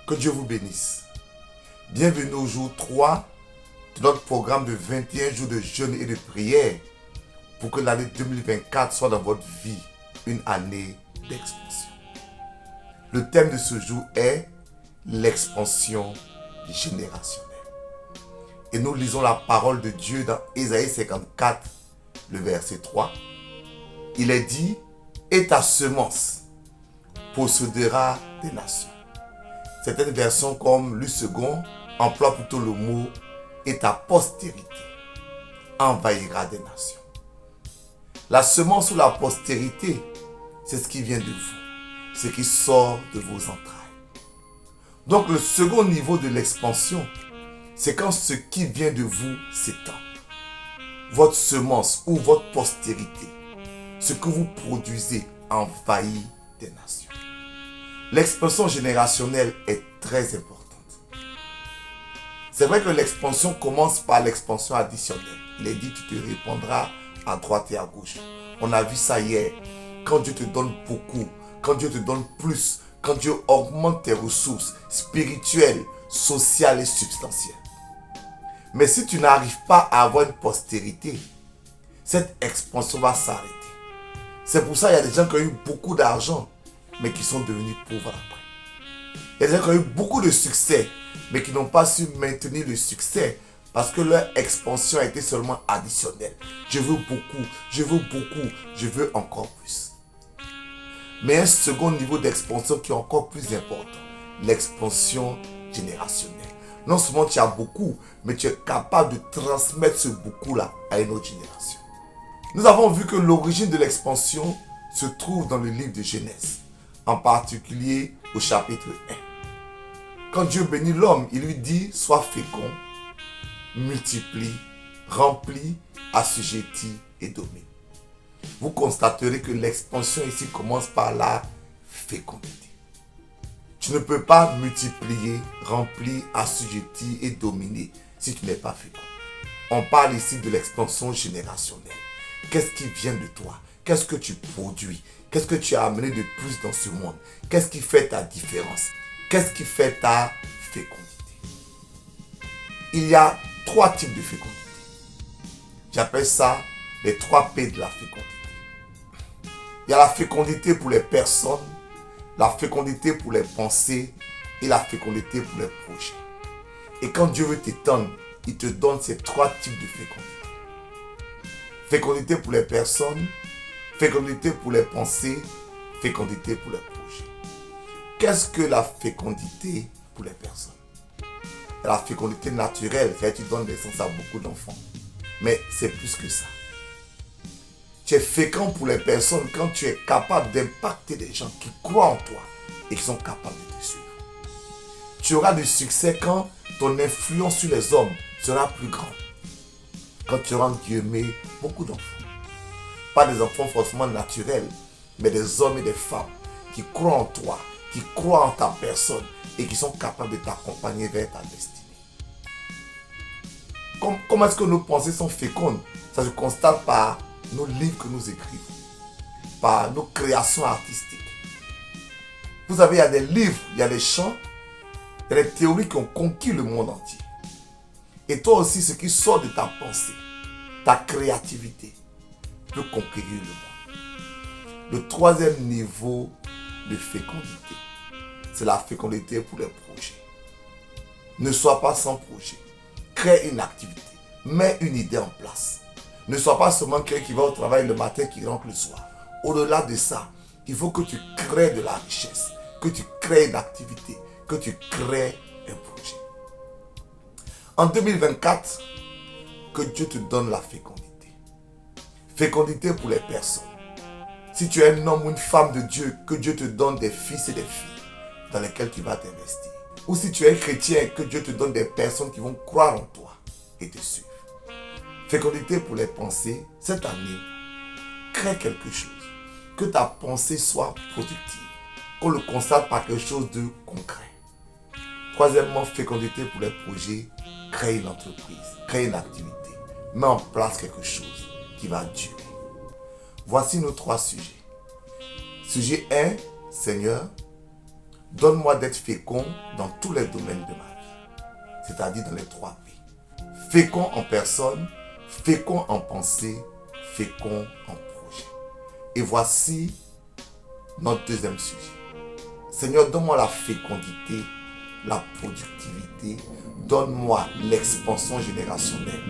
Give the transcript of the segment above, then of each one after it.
Que Dieu vous bénisse. Bienvenue au jour 3 de notre programme de 21 jours de jeûne et de prière pour que l'année 2024 soit dans votre vie une année d'expansion. Le thème de ce jour est l'expansion générationnelle. Et nous lisons la parole de Dieu dans Ésaïe 54, le verset 3. Il est dit, et ta semence possédera des nations. Certaines versions comme le second emploient plutôt le mot et ta postérité envahira des nations. La semence ou la postérité, c'est ce qui vient de vous, ce qui sort de vos entrailles. Donc le second niveau de l'expansion, c'est quand ce qui vient de vous s'étend. Votre semence ou votre postérité, ce que vous produisez envahit des nations. L'expansion générationnelle est très importante. C'est vrai que l'expansion commence par l'expansion additionnelle. Il est dit, tu te répandras à droite et à gauche. On a vu ça hier. Quand Dieu te donne beaucoup, quand Dieu te donne plus, quand Dieu augmente tes ressources spirituelles, sociales et substantielles. Mais si tu n'arrives pas à avoir une postérité, cette expansion va s'arrêter. C'est pour ça qu'il y a des gens qui ont eu beaucoup d'argent, mais qui sont devenus pauvres après. Il y a des gens qui ont eu beaucoup de succès, mais qui n'ont pas su maintenir le succès parce que leur expansion a été seulement additionnelle. Je veux beaucoup, je veux beaucoup, je veux encore plus. Mais un second niveau d'expansion qui est encore plus important, l'expansion générationnelle. Non seulement tu as beaucoup, mais tu es capable de transmettre ce beaucoup-là à une autre génération. Nous avons vu que l'origine de l'expansion se trouve dans le livre de Genèse, en particulier au chapitre 1. Quand Dieu bénit l'homme, il lui dit, sois fécond, multiplie, remplis, assujettis et domine. Vous constaterez que l'expansion ici commence par la fécondité. Tu ne peux pas multiplier, remplir, assujettir et dominer si tu n'es pas fécond. On parle ici de l'expansion générationnelle. Qu'est-ce qui vient de toi? Qu'est-ce que tu produis? Qu'est-ce que tu as amené de plus dans ce monde? Qu'est-ce qui fait ta différence? Qu'est-ce qui fait ta fécondité? Il y a 3 types de fécondité. J'appelle ça les 3 P de la fécondité. Il y a la fécondité pour les personnes, la fécondité pour les pensées et la fécondité pour les projets. Et quand Dieu veut t'étendre, il te donne ces 3 types de fécondité. Fécondité pour les personnes, fécondité pour les pensées, fécondité pour les projets. Qu'est-ce que la fécondité pour les personnes? La fécondité naturelle, c'est-à-dire que tu donnes naissance à beaucoup d'enfants. Mais c'est plus que ça. Tu es fécond pour les personnes quand tu es capable d'impacter des gens qui croient en toi et qui sont capables de te suivre. Tu auras du succès quand ton influence sur les hommes sera plus grande. Quand tu auras, Dieu met beaucoup d'enfants. Pas des enfants forcément naturels, mais des hommes et des femmes qui croient en toi, qui croient en ta personne et qui sont capables de t'accompagner vers ta destinée. Comment est-ce que nos pensées sont fécondes? Ça se constate par nos livres que nous écrivons, par nos créations artistiques. Vous savez, il y a des livres, il y a des chants, il y a des théories qui ont conquis le monde entier. Et toi aussi, ce qui sort de ta pensée, ta créativité, peut conquérir le monde. Le 3e niveau de fécondité, c'est la fécondité pour les projets. Ne sois pas sans projet. Crée une activité. Mets une idée en place. Ne sois pas seulement quelqu'un qui va au travail le matin, qui rentre le soir. Au-delà de ça, il faut que tu crées de la richesse, que tu crées une activité, que tu crées un projet. En 2024, que Dieu te donne la fécondité. Fécondité pour les personnes. Si tu es un homme ou une femme de Dieu, que Dieu te donne des fils et des filles dans lesquels tu vas t'investir. Ou si tu es chrétien, que Dieu te donne des personnes qui vont croire en toi et te suivre. Fécondité pour les pensées. Cette année, crée quelque chose. Que ta pensée soit productive. Qu'on le constate par quelque chose de concret. 3e, fécondité pour les projets. Crée une entreprise, crée une activité. Mets en place quelque chose qui va durer. Voici nos 3 sujets. Sujet 1, Seigneur, Donne-moi d'être fécond dans tous les domaines de ma vie, c'est-à-dire dans les 3 P. Fécond en personne, fécond en pensée, fécond en projet. Et voici notre deuxième sujet. Seigneur, donne-moi la fécondité, la productivité, donne-moi l'expansion générationnelle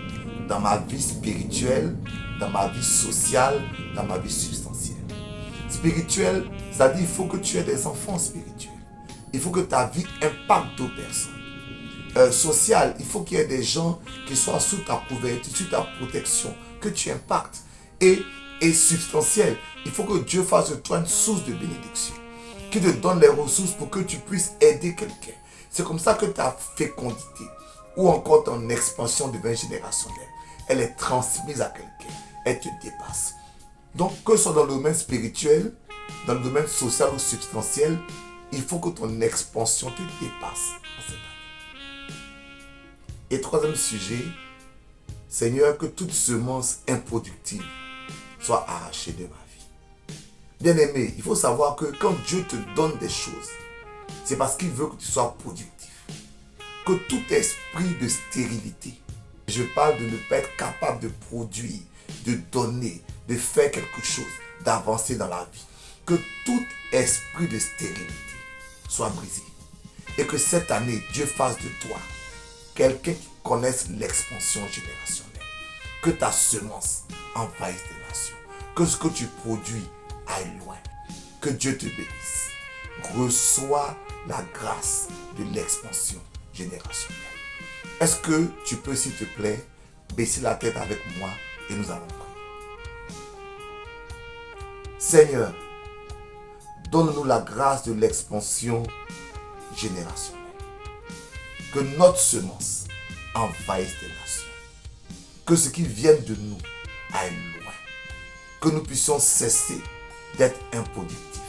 dans ma vie spirituelle, dans ma vie sociale, dans ma vie substantielle. Spirituelle, c'est-à-dire il faut que tu aies des enfants spirituels. Il faut que ta vie impacte d'autres personnes. Social, il faut qu'il y ait des gens qui soient sous ta couverture, sous ta protection, que tu impactes. Et substantiel, il faut que Dieu fasse de toi une source de bénédiction, qui te donne les ressources pour que tu puisses aider quelqu'un. C'est comme ça que ta fécondité ou encore ton expansion devient générationnelle. Elle est transmise à quelqu'un. Elle te dépasse. Donc, que ce soit dans le domaine spirituel, dans le domaine social ou substantiel, il faut que ton expansion te dépasse en cette année. Et troisième sujet, Seigneur, que toute semence improductive soit arrachée de ma vie. Bien-aimé, il faut savoir que quand Dieu te donne des choses, c'est parce qu'il veut que tu sois productif. Que tout esprit de stérilité, je parle de ne pas être capable de produire, de donner, de faire quelque chose, d'avancer dans la vie. Que tout esprit de stérilité soit brisé. Et que cette année, Dieu fasse de toi quelqu'un qui connaisse l'expansion générationnelle. Que ta semence envahisse des nations. Que ce que tu produis aille loin. Que Dieu te bénisse. Reçois la grâce de l'expansion générationnelle. Est-ce que tu peux, s'il te plaît, baisser la tête avec moi et nous allons prier. Seigneur, donne-nous la grâce de l'expansion générationnelle. Que notre semence envahisse des nations. Que ce qui vient de nous aille loin. Que nous puissions cesser d'être improductifs.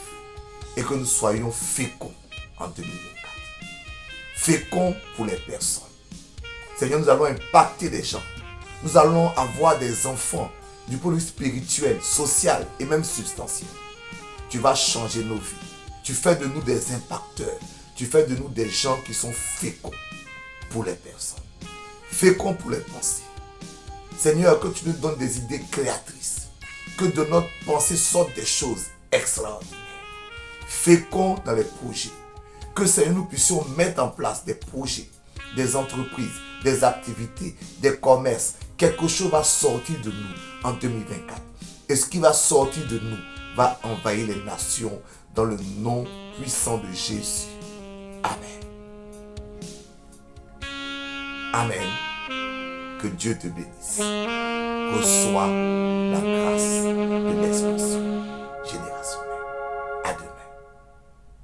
Et que nous soyons féconds en 2024. Féconds pour les personnes. Seigneur, nous allons impacter des gens. Nous allons avoir des enfants du point de vue spirituel, social et même substantiel. Tu vas changer nos vies. Tu fais de nous des impacteurs. Tu fais de nous des gens qui sont féconds pour les personnes. Féconds pour les pensées. Seigneur, que tu nous donnes des idées créatrices. Que de notre pensée sortent des choses extraordinaires. Féconds dans les projets. Que Seigneur, nous puissions mettre en place des projets, des entreprises, des activités, des commerces. Quelque chose va sortir de nous en 2024. Et ce qui va sortir de nous va envahir les nations dans le nom puissant de Jésus. Amen. Amen. Que Dieu te bénisse. Reçois la grâce de l'Esprit.